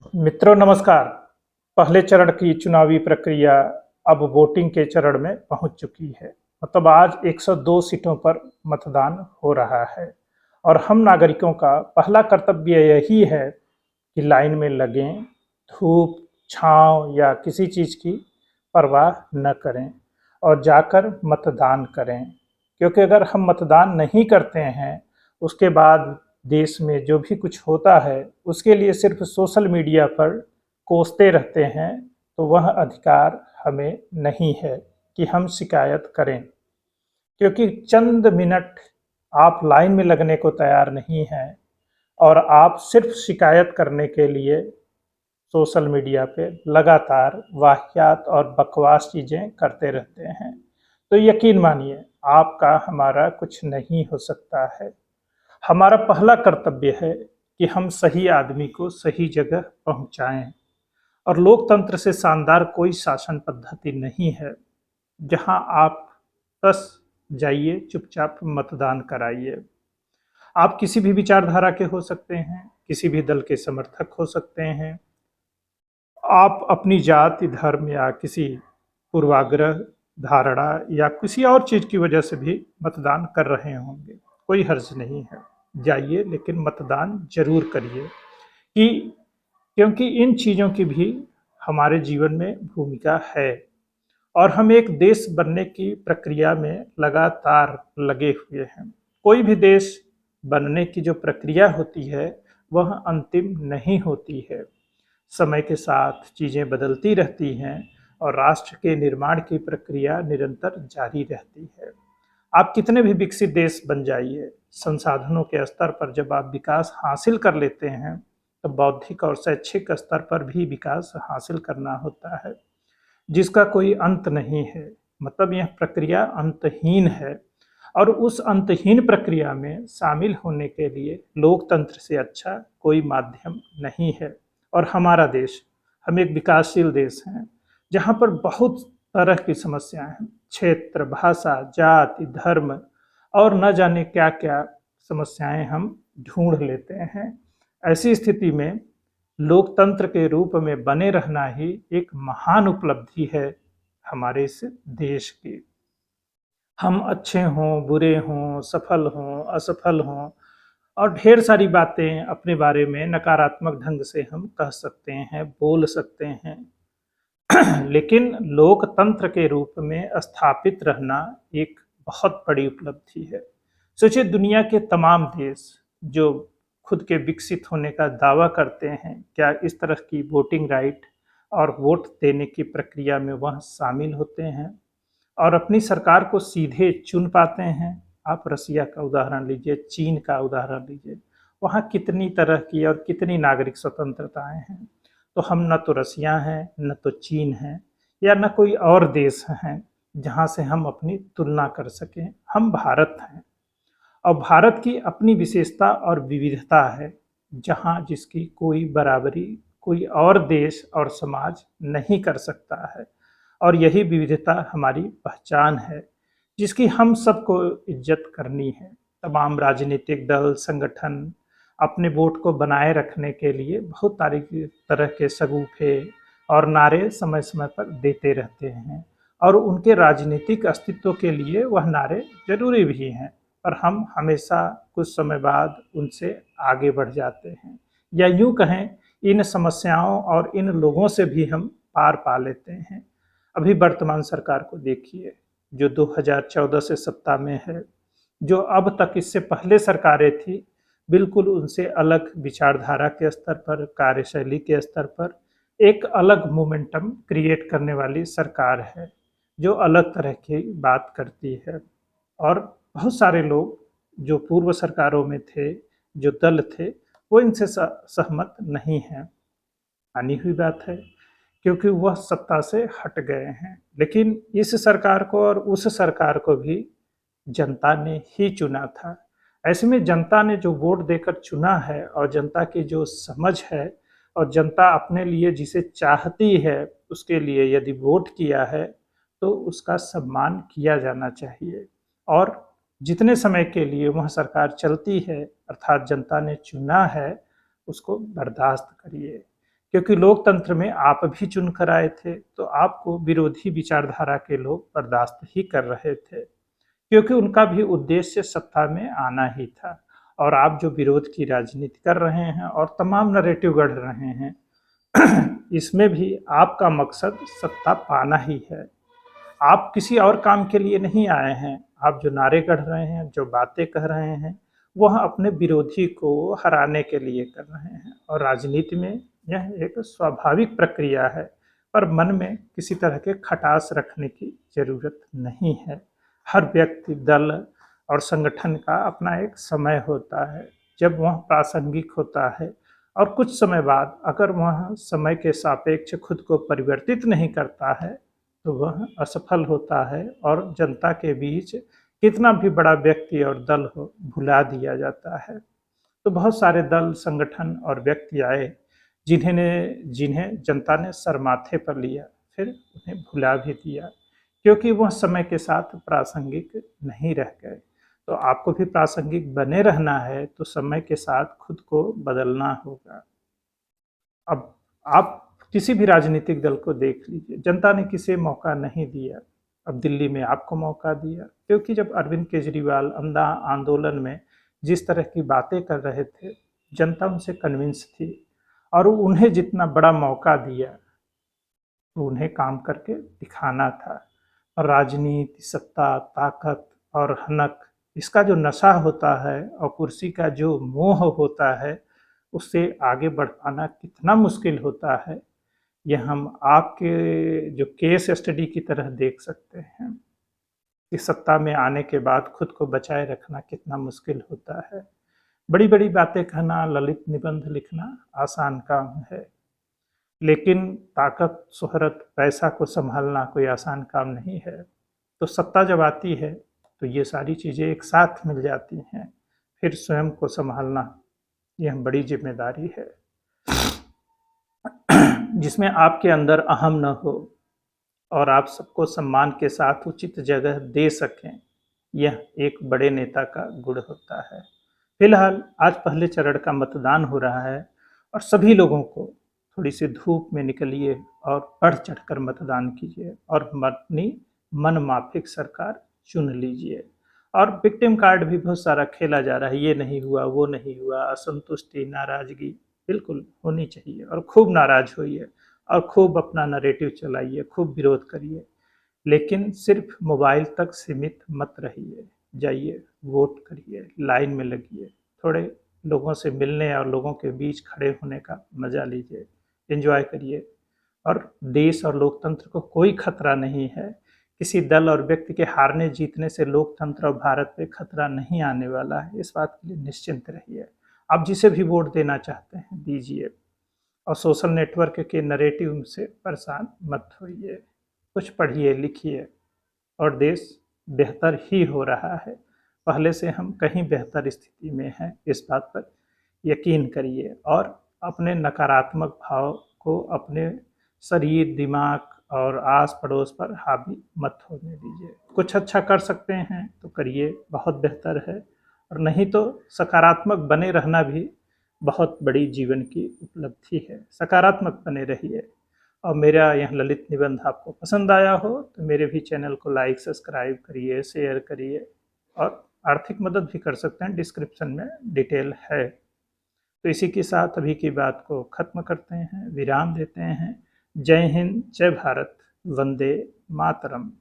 मित्रों नमस्कार। पहले चरण की चुनावी प्रक्रिया अब वोटिंग के चरण में पहुंच चुकी है। मतलब आज 102 सीटों पर मतदान हो रहा है और हम नागरिकों का पहला कर्तव्य यही है कि लाइन में लगें, धूप, छांव या किसी चीज़ की परवाह न करें और जाकर मतदान करें। क्योंकि अगर हम मतदान नहीं करते हैं, उसके बाद देश में जो भी कुछ होता है, उसके लिए सिर्फ सोशल मीडिया पर कोसते रहते हैं, तो वह अधिकार हमें नहीं है कि हम शिकायत करें। क्योंकि चंद मिनट आप लाइन में लगने को तैयार नहीं हैं और आप सिर्फ शिकायत करने के लिए सोशल मीडिया पे लगातार वाहियात और बकवास चीज़ें करते रहते हैं, तो यकीन मानिए आपका हमारा कुछ नहीं हो सकता है। हमारा पहला कर्तव्य है कि हम सही आदमी को सही जगह पहुंचाएं और लोकतंत्र से शानदार कोई शासन पद्धति नहीं है जहां आप बस जाइए चुपचाप मतदान कराइए। आप किसी भी विचारधारा के हो सकते हैं, किसी भी दल के समर्थक हो सकते हैं, आप अपनी जाति, धर्म या किसी पूर्वाग्रह, धारणा या किसी और चीज़ की वजह से भी मतदान कर रहे होंगे, कोई हर्ज नहीं है। जाइए लेकिन मतदान ज़रूर करिए कि क्योंकि इन चीज़ों की भी हमारे जीवन में भूमिका है और हम एक देश बनने की प्रक्रिया में लगातार लगे हुए हैं। कोई भी देश बनने की जो प्रक्रिया होती है, वह अंतिम नहीं होती है। समय के साथ चीज़ें बदलती रहती हैं और राष्ट्र के निर्माण की प्रक्रिया निरंतर जारी रहती है। आप कितने भी विकसित देश बन जाइए, संसाधनों के स्तर पर जब आप विकास हासिल कर लेते हैं, तो बौद्धिक और शैक्षिक स्तर पर भी विकास हासिल करना होता है, जिसका कोई अंत नहीं है। मतलब यह प्रक्रिया अंतहीन है और उस अंतहीन प्रक्रिया में शामिल होने के लिए लोकतंत्र से अच्छा कोई माध्यम नहीं है। और हमारा देश, हम एक विकासशील देश हैं जहाँ पर बहुत तरह की समस्याएं हैं, क्षेत्र, भाषा, जाति, धर्म और न जाने क्या क्या समस्याएं हम ढूंढ लेते हैं। ऐसी स्थिति में लोकतंत्र के रूप में बने रहना ही एक महान उपलब्धि है हमारे इस देश की। हम अच्छे हों, बुरे हों, सफल हों, असफल हों और ढेर सारी बातें अपने बारे में नकारात्मक ढंग से हम कह सकते हैं, बोल सकते हैं। लेकिन लोकतंत्र के रूप में स्थापित रहना एक बहुत बड़ी उपलब्धि है। सोचिए, दुनिया के तमाम देश जो खुद के विकसित होने का दावा करते हैं, क्या इस तरह की वोटिंग राइट और वोट देने की प्रक्रिया में वह शामिल होते हैं और अपनी सरकार को सीधे चुन पाते हैं? आप रसिया का उदाहरण लीजिए, चीन का उदाहरण लीजिए, वहाँ कितनी तरह की और कितनी नागरिक स्वतंत्रताएं हैं। तो हम न तो रसिया हैं, न तो चीन हैं, या न कोई और देश हैं जहाँ से हम अपनी तुलना कर सकें। हम भारत हैं और भारत की अपनी विशेषता और विविधता है, जहाँ जिसकी कोई बराबरी कोई और देश और समाज नहीं कर सकता है। और यही विविधता हमारी पहचान है, जिसकी हम सबको इज्जत करनी है। तमाम राजनीतिक दल, संगठन अपने वोट को बनाए रखने के लिए बहुत सारी तरह के शगुफे और नारे समय समय पर देते रहते हैं और उनके राजनीतिक अस्तित्व के लिए वह नारे जरूरी भी हैं, पर हम हमेशा कुछ समय बाद उनसे आगे बढ़ जाते हैं, या यूं कहें इन समस्याओं और इन लोगों से भी हम पार पा लेते हैं। अभी वर्तमान सरकार को देखिए, जो 2014 से सत्ता में है, जो अब तक इससे पहले सरकारें थी, बिल्कुल उनसे अलग विचारधारा के स्तर पर, कार्यशैली के स्तर पर एक अलग मोमेंटम क्रिएट करने वाली सरकार है, जो अलग तरह की बात करती है। और बहुत सारे लोग जो पूर्व सरकारों में थे, जो दल थे, वो इनसे सहमत नहीं हैं। मानी हुई बात है, क्योंकि वह सत्ता से हट गए हैं। लेकिन इस सरकार को और उस सरकार को भी जनता ने ही चुना था। ऐसे में जनता ने जो वोट देकर चुना है और जनता की जो समझ है और जनता अपने लिए जिसे चाहती है उसके लिए यदि वोट किया है, तो उसका सम्मान किया जाना चाहिए। और जितने समय के लिए वह सरकार चलती है, अर्थात जनता ने चुना है, उसको बर्दाश्त करिए। क्योंकि लोकतंत्र में आप भी चुनकर आए थे, तो आपको विरोधी विचारधारा के लोग बर्दाश्त ही कर रहे थे, क्योंकि उनका भी उद्देश्य सत्ता में आना ही था। और आप जो विरोध की राजनीति कर रहे हैं और तमाम नैरेटिव गढ़ रहे हैं, इसमें भी आपका मकसद सत्ता पाना ही है। आप किसी और काम के लिए नहीं आए हैं। आप जो नारे गढ़ रहे हैं, जो बातें कह रहे हैं, वह अपने विरोधी को हराने के लिए कर रहे हैं। और राजनीति में यह एक स्वाभाविक प्रक्रिया है, पर मन में किसी तरह के खटास रखने की जरूरत नहीं है। हर व्यक्ति, दल और संगठन का अपना एक समय होता है जब वह प्रासंगिक होता है, और कुछ समय बाद अगर वह समय के सापेक्ष खुद को परिवर्तित नहीं करता है तो वह असफल होता है और जनता के बीच कितना भी बड़ा व्यक्ति और दल हो, भुला दिया जाता है। तो बहुत सारे दल, संगठन और व्यक्ति आए जिन्हें जनता ने सर माथे पर लिया, फिर उन्हें भुला भी दिया, क्योंकि वह समय के साथ प्रासंगिक नहीं रह गए। तो आपको भी प्रासंगिक बने रहना है तो समय के साथ खुद को बदलना होगा। अब आप किसी भी राजनीतिक दल को देख लीजिए, जनता ने किसे मौका नहीं दिया। अब दिल्ली में आपको मौका दिया, क्योंकि जब अरविंद केजरीवाल अंधा आंदोलन में जिस तरह की बातें कर रहे थे, जनता उनसे कन्विंस थी, और उन्हें जितना बड़ा मौका दिया तो उन्हें काम करके दिखाना था। और राजनीति, सत्ता, ताकत और हनक, इसका जो नशा होता है और कुर्सी का जो मोह होता है, उससे आगे बढ़ पाना कितना मुश्किल होता है, यह हम आपके जो केस स्टडी की तरह देख सकते हैं कि सत्ता में आने के बाद खुद को बचाए रखना कितना मुश्किल होता है। बड़ी बड़ी बातें कहना, ललित निबंध लिखना आसान काम है, लेकिन ताकत, शोहरत, पैसा को संभालना कोई आसान काम नहीं है। तो सत्ता जब आती है तो ये सारी चीज़ें एक साथ मिल जाती हैं। फिर स्वयं को संभालना यह बड़ी जिम्मेदारी है, जिसमें आपके अंदर अहम न हो और आप सबको सम्मान के साथ उचित जगह दे सकें। यह एक बड़े नेता का गुण होता है। फिलहाल आज पहले चरण का मतदान हो रहा है, और सभी लोगों को थोड़ी सी धूप में निकलिए और बढ़ चढ़कर मतदान कीजिए और अपनी मन माफिक सरकार चुन लीजिए। और विक्टिम कार्ड भी बहुत सारा खेला जा रहा है, ये नहीं हुआ, वो नहीं हुआ, असंतुष्टि, नाराजगी बिल्कुल होनी चाहिए, और खूब नाराज होइए और खूब अपना नैरेटिव चलाइए, खूब विरोध करिए, लेकिन सिर्फ मोबाइल तक सीमित मत रहिए। जाइए, वोट करिए, लाइन में लगिए, थोड़े लोगों से मिलने और लोगों के बीच खड़े होने का मजा लीजिए, एंजॉय करिए। और देश और लोकतंत्र को कोई खतरा नहीं है। किसी दल और व्यक्ति के हारने जीतने से लोकतंत्र और भारत पे खतरा नहीं आने वाला है, इस बात के लिए निश्चिंत रहिए। आप जिसे भी वोट देना चाहते हैं दीजिए, और सोशल नेटवर्क के नैरेटिव से परेशान मत होइए। कुछ पढ़िए, लिखिए, और देश बेहतर ही हो रहा है। पहले से हम कहीं बेहतर स्थिति में हैं, इस बात पर यकीन करिए। और अपने नकारात्मक भाव को अपने शरीर, दिमाग और आस पड़ोस पर हावी मत होने दीजिए। कुछ अच्छा कर सकते हैं तो करिए, बहुत बेहतर है, और नहीं तो सकारात्मक बने रहना भी बहुत बड़ी जीवन की उपलब्धि है। सकारात्मक बने रहिए। और मेरा यह ललित निबंध आपको पसंद आया हो तो मेरे भी चैनल को लाइक, सब्सक्राइब करिए, शेयर करिए, और आर्थिक मदद भी कर सकते हैं, डिस्क्रिप्शन में डिटेल है। तो इसी के साथ अभी की बात को ख़त्म करते हैं, विराम देते हैं। जय हिंद, जय भारत, वंदे मातरम।